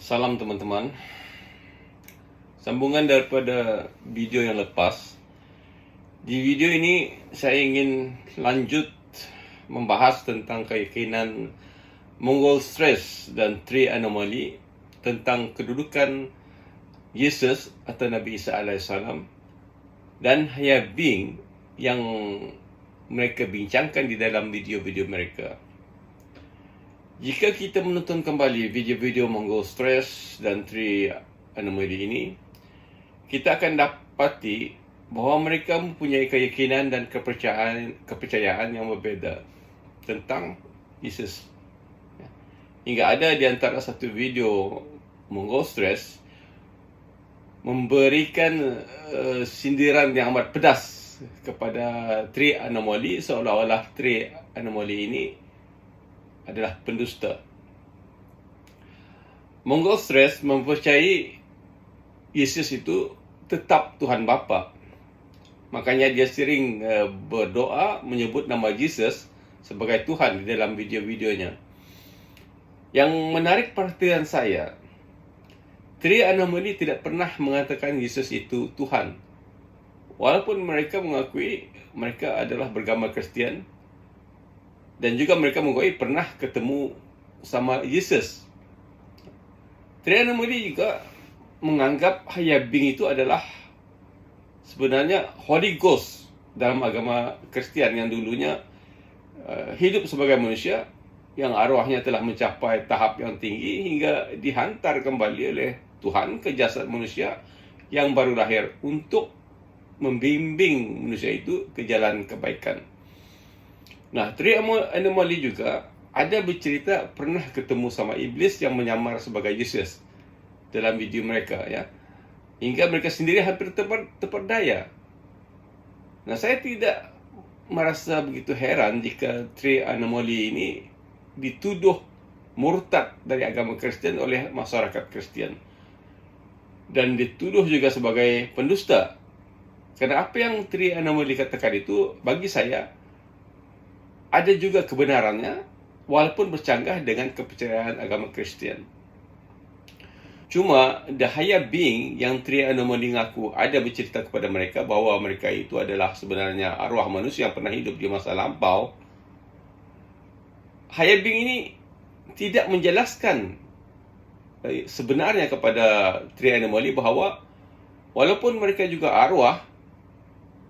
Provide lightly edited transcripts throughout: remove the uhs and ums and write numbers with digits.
Salam teman-teman. Sambungan daripada video yang lepas. Di video ini saya ingin lanjut membahas tentang keyakinan Mongol Stress dan Three Anomaly tentang kedudukan Yesus atau Nabi Isa alaihissalam dan Hayat Being yang mereka bincangkan di dalam video-video mereka. Jika kita menonton kembali video-video Mongol Stress dan Three Anomaly ini, kita akan dapati bahawa mereka mempunyai keyakinan dan kepercayaan yang berbeza tentang Yesus. Hingga ada di antara satu video Mongol Stress memberikan sindiran yang amat pedas kepada Three Anomaly, seolah-olah Three Anomaly ini adalah pendusta. Mongol Stress mempercayai Yesus itu tetap Tuhan Bapa. Makanya dia sering berdoa menyebut nama Yesus sebagai Tuhan di dalam video-videonya. Yang menarik perhatian saya, Three Anomaly tidak pernah mengatakan Yesus itu Tuhan. Walaupun mereka mengakui mereka adalah beragama Kristian, dan juga mereka mengakui pernah ketemu sama Yesus. Three Anomaly juga menganggap Hayat Being itu adalah sebenarnya Holy Ghost dalam agama Kristian yang dulunya hidup sebagai manusia yang arwahnya telah mencapai tahap yang tinggi hingga dihantar kembali oleh Tuhan ke jasad manusia yang baru lahir untuk membimbing manusia itu ke jalan kebaikan. Nah, Three Anomaly juga ada bercerita pernah ketemu sama iblis yang menyamar sebagai Yesus dalam video mereka, ya. Hingga mereka sendiri hampir terperdaya. Nah, saya tidak merasa begitu heran jika Three Anomaly ini dituduh murtad dari agama Kristen oleh masyarakat Kristen. Dan dituduh juga sebagai pendusta. Karena apa yang Three Anomaly katakan itu, bagi saya, ada juga kebenarannya, walaupun bercanggah dengan kepercayaan agama Kristian. Cuma, the Hayat Being yang Three Anomaly ngaku ada bercerita kepada mereka bahawa mereka itu adalah sebenarnya arwah manusia yang pernah hidup di masa lampau. Hayat Being ini tidak menjelaskan sebenarnya kepada Three Anomaly bahawa walaupun mereka juga arwah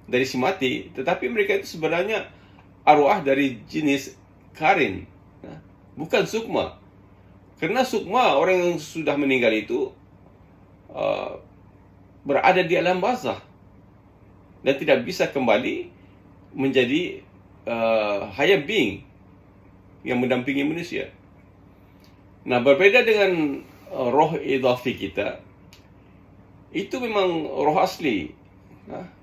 dari si mati, tetapi mereka itu sebenarnya arwah dari jenis Karin, bukan Sukma. Kerana Sukma, orang yang sudah meninggal itu berada di alam barzakh dan tidak bisa kembali menjadi Hayat Being yang mendampingi manusia. Nah, berbeza dengan roh idhafi kita, itu memang roh asli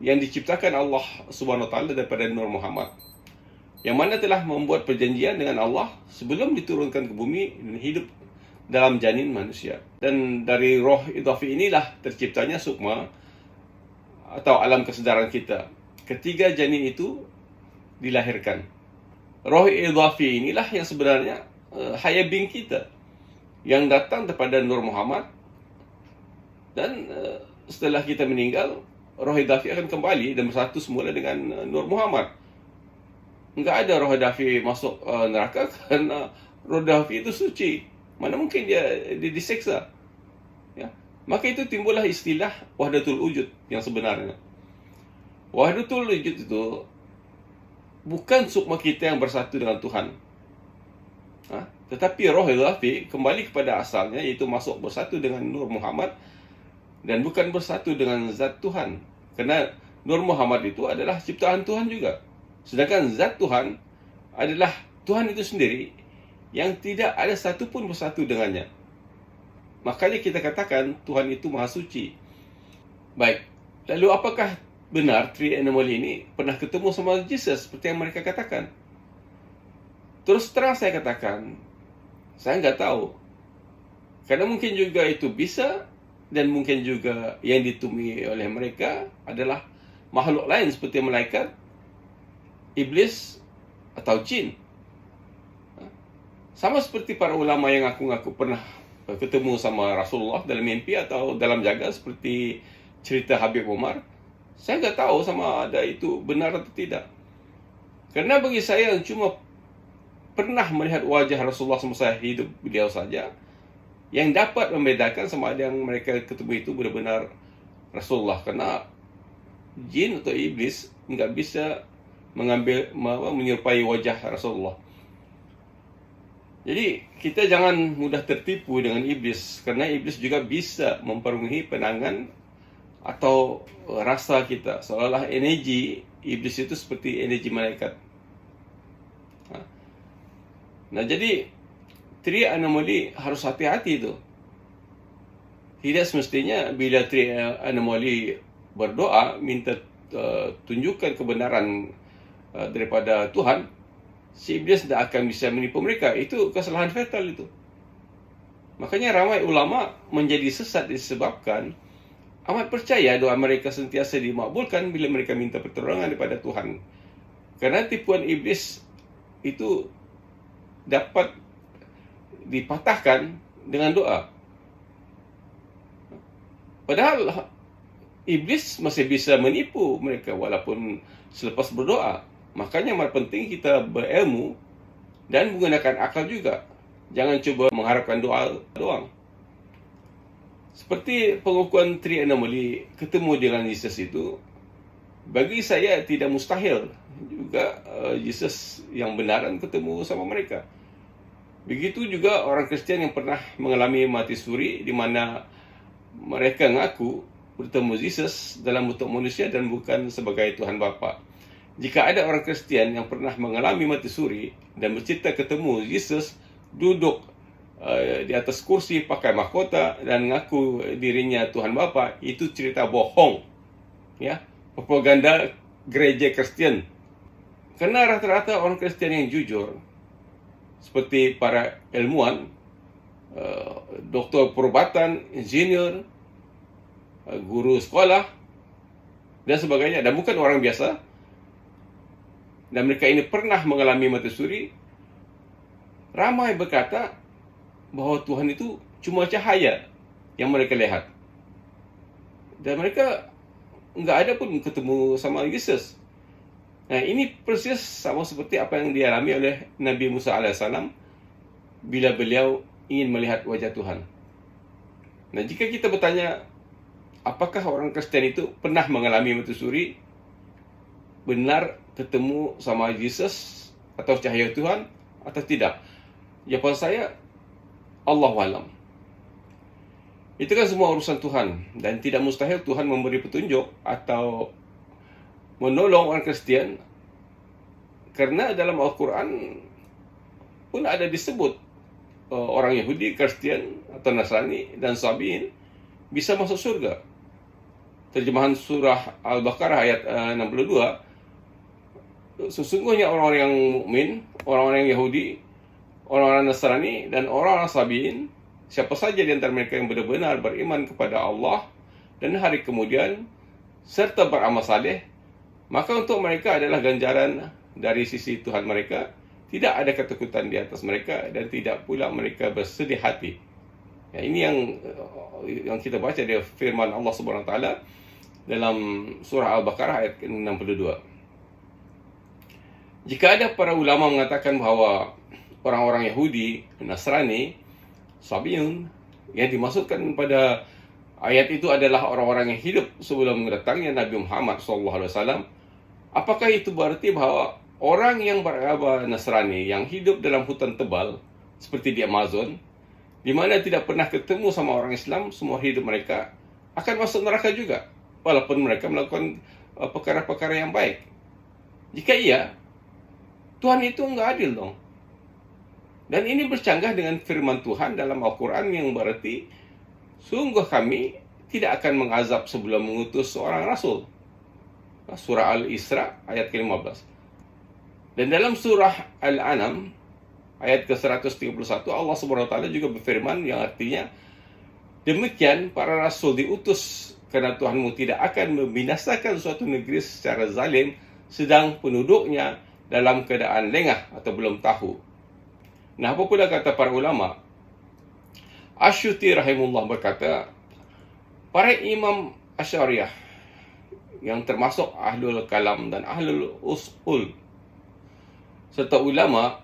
yang diciptakan Allah Subhanahu Wa Taala daripada Nur Muhammad, yang mana telah membuat perjanjian dengan Allah sebelum diturunkan ke bumi dan hidup dalam janin manusia. Dan dari roh idhafi inilah terciptanya sukma atau alam kesedaran kita ketika janin itu dilahirkan. Roh idhafi inilah yang sebenarnya Hayat Being kita yang datang daripada Nur Muhammad, dan setelah kita meninggal, roh idhafi akan kembali dan bersatu semula dengan Nur Muhammad. Enggak ada roh idhafi masuk neraka kerana roh idhafi itu suci. Mana mungkin dia diseksa. Ya. Maka itu timbullah istilah wahdatul wujud yang sebenarnya. Wahdatul wujud itu bukan sukma kita yang bersatu dengan Tuhan. Tetapi roh idhafi kembali kepada asalnya, iaitu masuk bersatu dengan Nur Muhammad dan bukan bersatu dengan zat Tuhan. Kerana Nur Muhammad itu adalah ciptaan Tuhan juga. Sedangkan zat Tuhan adalah Tuhan itu sendiri yang tidak ada satu pun bersatu dengannya. Makanya kita katakan Tuhan itu Maha Suci. Baik, lalu apakah benar Three Anomaly ini pernah ketemu sama Yesus seperti yang mereka katakan? Terus terang saya katakan, saya nggak tahu. Karena mungkin juga itu bisa, dan mungkin juga yang ditemui oleh mereka adalah makhluk lain seperti malaikat, iblis, atau jin. Sama seperti para ulama yang ngaku-ngaku pernah ketemu sama Rasulullah dalam mimpi atau dalam jaga seperti cerita Habib Umar. Saya nggak tahu sama ada itu benar atau tidak. Karena bagi saya yang cuma pernah melihat wajah Rasulullah semasa hidup beliau saja, yang dapat membedakan sama ada yang mereka ketemu itu benar-benar Rasulullah. Karena jin atau iblis nggak bisa menyerupai wajah Rasulullah. Jadi kita jangan mudah tertipu dengan iblis, karena iblis juga bisa mempengaruhi pandangan atau rasa kita, seolah-olah energi iblis itu seperti energi malaikat. Nah, jadi three anomali harus hati-hati itu. Tidak semestinya bila three anomali berdoa minta tunjukkan kebenaran daripada Tuhan, si iblis tidak akan bisa menipu mereka. Itu kesalahan fatal itu. Makanya ramai ulama menjadi sesat disebabkan amat percaya doa mereka sentiasa dimakbulkan bila mereka minta pertolongan daripada Tuhan. Karena tipuan iblis itu dapat dipatahkan dengan doa. Padahal iblis masih bisa menipu mereka walaupun selepas berdoa. Makanya amat penting kita berilmu dan menggunakan akal juga. Jangan cuba mengharapkan doa doang. Seperti pengukuhan three anomaly ketemu dengan Yesus itu, bagi saya tidak mustahil juga Yesus yang benaran ketemu sama mereka. Begitu juga orang Kristian yang pernah mengalami mati suri, di mana mereka ngaku bertemu Yesus dalam bentuk manusia dan bukan sebagai Tuhan Bapa. Jika ada orang Kristian yang pernah mengalami mati suri dan bercerita ketemu Yesus duduk di atas kursi pakai mahkota dan ngaku dirinya Tuhan Bapa, itu cerita bohong, ya, propaganda gereja Kristen. Karena rata-rata orang Kristen yang jujur, seperti para ilmuwan, doktor perubatan, insinyur, guru sekolah, dan sebagainya, dan bukan orang biasa, dan mereka ini pernah mengalami mati suri, ramai berkata bahwa Tuhan itu cuma cahaya yang mereka lihat. Dan mereka nggak ada pun ketemu sama Yesus. Nah, ini persis sama seperti apa yang dialami oleh Nabi Musa AS bila beliau ingin melihat wajah Tuhan. Nah, jika kita bertanya, apakah orang Kristen itu pernah mengalami mati suri, benar ketemu sama Yesus atau cahaya Tuhan atau tidak? Jawaban saya, Allahu a'lam. Itu kan semua urusan Tuhan, dan tidak mustahil Tuhan memberi petunjuk atau menolong orang Kristen, karena dalam Al-Quran pun ada disebut orang Yahudi, Kristen atau Nasrani dan Sabiin bisa masuk surga. Terjemahan surah Al-Baqarah ayat 62, sesungguhnya orang-orang yang mukmin, orang-orang yang Yahudi, orang-orang Nasrani dan orang-orang Sabiin, siapa saja di antara mereka yang benar-benar beriman kepada Allah dan hari kemudian serta beramal saleh, maka untuk mereka adalah ganjaran dari sisi Tuhan mereka. Tidak ada ketakutan di atas mereka dan tidak pula mereka bersedih hati. Ya, ini yang kita baca dari firman Allah Subhanahu Wa Taala dalam surah Al-Baqarah ayat 62. Jika ada para ulama mengatakan bahawa orang-orang Yahudi, Nasrani, Sabiun yang dimaksudkan pada ayat itu adalah orang-orang yang hidup sebelum datangnya Nabi Muhammad SAW, apakah itu berarti bahawa orang yang beragama Nasrani yang hidup dalam hutan tebal seperti di Amazon, di mana tidak pernah ketemu sama orang Islam semua hidup mereka, akan masuk neraka juga walaupun mereka melakukan perkara-perkara yang baik? Jika iya, Tuhan itu enggak adil dong. Dan ini bercanggah dengan firman Tuhan dalam Al-Quran yang berarti, sungguh kami tidak akan mengazab sebelum mengutus seorang Rasul. Surah Al-Isra ayat ke-15. Dan dalam surah Al-An'am ayat ke-131, Allah SWT juga berfirman yang artinya, demikian para Rasul diutus karena Tuhanmu tidak akan membinasakan suatu negeri secara zalim sedang penduduknya dalam keadaan lengah atau belum tahu. Nah, apa pula kata para ulama? Asyuti rahimullah berkata, para imam Asy'ariyah yang termasuk ahlul kalam dan ahlul usul serta ulama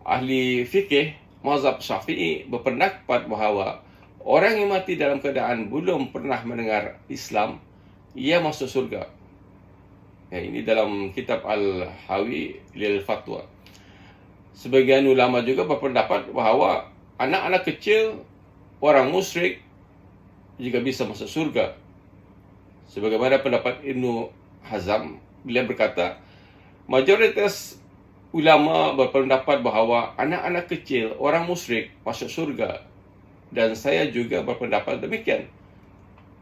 ahli fikih mazhab Syafi'i berpendapat bahawa orang yang mati dalam keadaan belum pernah mendengar Islam, ia masuk surga. Ini dalam kitab Al-Hawi lil Fatwa. Sebagian ulama juga berpendapat bahawa anak-anak kecil orang musyrik juga bisa masuk surga. Sebagaimana pendapat Ibnu Hazm, beliau berkata, mayoritas ulama berpendapat bahawa anak-anak kecil orang musyrik masuk surga, dan saya juga berpendapat demikian.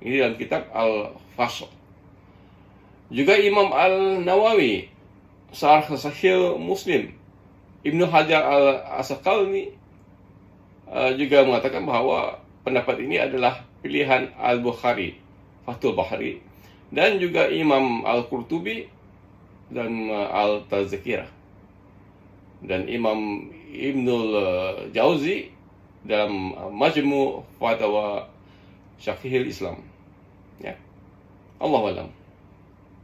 Ini dalam kitab Al-Fasl. Juga Imam Al-Nawawi, Syarh Sahih Muslim, Ibnu Hajar Al-Asqalani juga mengatakan bahawa pendapat ini adalah pilihan Al-Bukhari, Fathul Bahri, dan juga Imam Al-Qurtubi dan Al-Tazkirah, dan Imam Ibnul Jauzi dalam Majmu' Fatawa Syekhul Islam. Ya. Allahu a'lam.